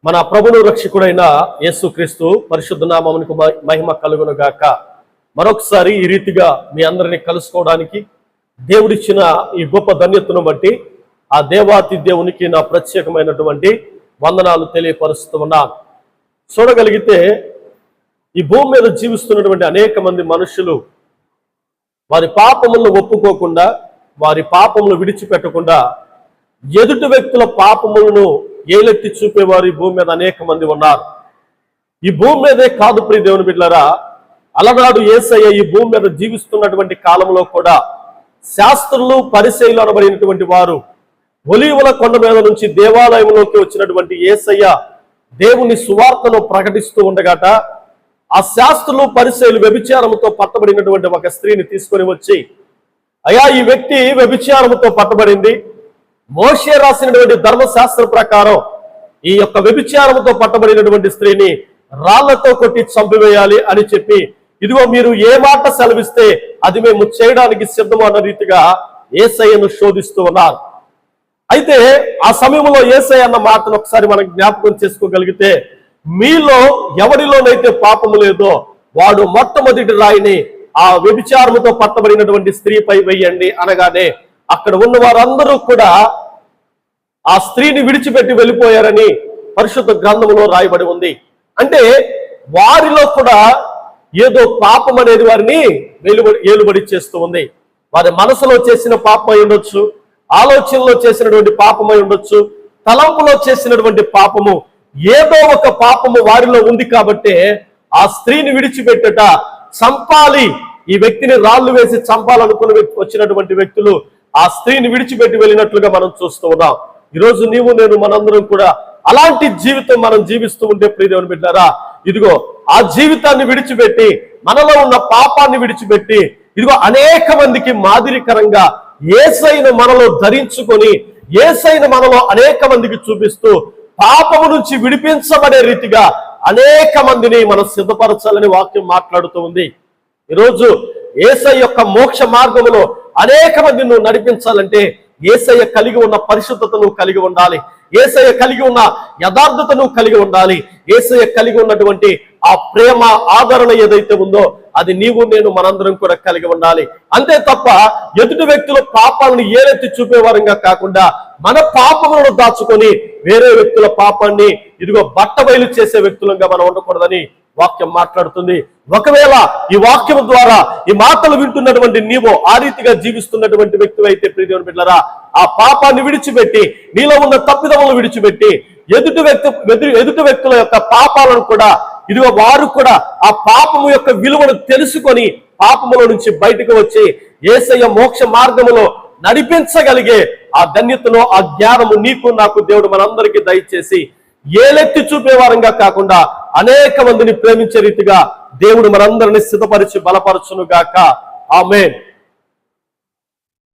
మన ప్రభును రక్షకుడైన యేసుక్రీస్తు పరిశుద్ధ నామమునకు మహిమ కలుగును గాక. మరొకసారి ఈ రీతిగా మీ అందరినీ కలుసుకోవడానికి దేవుడిచ్చిన ఈ గొప్ప ధన్యతను బట్టి ఆ దేవాతి దేవునికి నా ప్రత్యేకమైనటువంటి వందనాలు తెలియపరుస్తూ ఉన్నాను. చూడగలిగితే ఈ భూమి మీద జీవిస్తున్నటువంటి అనేక మంది మనుషులు వారి పాపములను ఒప్పుకోకుండా, వారి పాపములు విడిచిపెట్టకుండా ఎదుటి వ్యక్తుల పాపములను ఏలెత్తి చూపేవారు ఈ భూమి మీద అనేక మంది ఉన్నారు. ఈ భూమి మీదే కాదు ప్రియ దేవుని బిడ్డలారా, అలనాడు యేసయ్య ఈ భూమి మీద జీవిస్తున్నటువంటి కాలంలో కూడా శాస్త్రులు పరిసయ్యులు అనబడినటువంటి వారు ఒలీవల కొండ మీద నుంచి దేవాలయంలోకి వచ్చినటువంటి యేసయ్య దేవుని సువార్తను ప్రకటిస్తూ ఉండగాట ఆ శాస్త్రులు పరిసయ్యులు వ్యభిచారముతో పట్టబడినటువంటి ఒక స్త్రీని తీసుకొని వచ్చి, అయ్యా ఈ వ్యక్తి వ్యభిచారముతో పట్టబడింది, మోషే రాసినటువంటి ధర్మశాస్త్ర ప్రకారం ఈ యొక్క వ్యభిచారముతో పట్టబడినటువంటి స్త్రీని రాళ్లతో కొట్టి చంపివేయాలి అని చెప్పి, ఇదిగో మీరు ఏ మాట సెలవిస్తే అది మేము చేయడానికి సిద్ధము అన్న రీతిగా యేసయ్యను శోధిస్తూ ఉన్నారు. అయితే ఆ సమయంలో యేసయ్య అన్న మాటను ఒకసారి మనం జ్ఞాపకం చేసుకోగలిగితే, మీలో ఎవరిలోనైతే పాపము లేదో వాడు మొట్టమొదటి రాయిని ఆ వ్యభిచారముతో పట్టబడినటువంటి స్త్రీపై వేయండి అనగానే అక్కడ ఉన్న వారందరూ కూడా ఆ స్త్రీని విడిచిపెట్టి వెళ్ళిపోయారని పరిశుద్ధ గ్రంథంలో రాయబడి ఉంది. అంటే వారిలో కూడా ఏదో పాపం అనేది వారిని ఏలుబడి చేస్తూ ఉంది. వారి మనసులో చేసిన పాపం అయి ఉండొచ్చు, ఆలోచనలో చేసినటువంటి పాపమై ఉండొచ్చు, తలంపులో చేసినటువంటి పాపము, ఏదో ఒక పాపము వారిలో ఉంది కాబట్టే ఆ స్త్రీని విడిచిపెట్టట, చంపాలి, ఈ వ్యక్తిని రాళ్లు వేసి చంపాలనుకుని వచ్చినటువంటి వ్యక్తులు ఆ స్త్రీని విడిచిపెట్టి వెళ్ళినట్లుగా మనం చూస్తూ ఉన్నాం. ఈరోజు నీవు నేను మనందరం కూడా అలాంటి జీవితం మనం జీవిస్తూ ఉంటే ప్రియ దేవుని బిడ్డలారా, ఇదిగో ఆ జీవితాన్ని విడిచిపెట్టి, మనలో ఉన్న పాపాన్ని విడిచిపెట్టి, ఇదిగో అనేక మందికి మాదిరికరంగా యేసయ్యను మనలో ధరించుకొని, యేసయ్యను మనలో అనేక మందికి చూపిస్తూ పాపము నుంచి విడిపించబడే రీతిగా అనేక మందిని మనం సిద్ధపరచాలని వాక్యం మాట్లాడుతూ ఉంది. ఈరోజు యేసయ్య యొక్క మోక్ష మార్గములో అనేక మందిని నువ్వు నడిపించాలంటే యేసయ్య కలిగి ఉన్న పరిశుద్ధతను కలిగి ఉండాలి, యేసయ్య కలిగి ఉన్న యథార్థతను కలిగి ఉండాలి, యేసయ్య కలిగి ఉన్నటువంటి ఆ ప్రేమ ఆదరణ ఏదైతే ఉందో అది నీవు నేను మనందరం కూడా కలిగి ఉండాలి. అంతే తప్ప ఎదుటి వ్యక్తుల పాపాలను ఏలెత్తి చూపేవారంగా కాకుండా మన పాపములను దాచుకొని వేరే వ్యక్తుల పాపాన్ని ఇదిగో బట్టబయలు చేసే వ్యక్తులంగా మనం ఉండకూడదని వాక్యం మాట్లాడుతుంది. ఒకవేళ ఈ వాక్యం ద్వారా ఈ మాటలు వింటున్నటువంటి నీవు ఆ రీతిగా జీవిస్తున్నటువంటి వ్యక్తి అయితే ప్రియ దేవుని బిడ్డలారా, ఆ పాపాన్ని విడిచిపెట్టి, నీలో ఉన్న తప్పిదములను విడిచిపెట్టి ఎదుటి వ్యక్తుల యొక్క పాపాలను కూడా ఇదిగో వారు కూడా ఆ పాపము యొక్క విలువను తెలుసుకొని పాపముల నుంచి బయటకు వచ్చి యేసయ్య మోక్ష మార్గములో నడిపించగలిగే ఆ ధన్యతను, ఆ జ్ఞానము నీకు నాకు దేవుడు మనందరికీ దయచేసి ఏలెత్తి చూపేవారంగా కాకుండా అనేక మందిని ప్రేమించే రీతిగా దేవుడు మనందరినీ సిద్ధపరిచి బలపరచును గాక. ఆమేన్.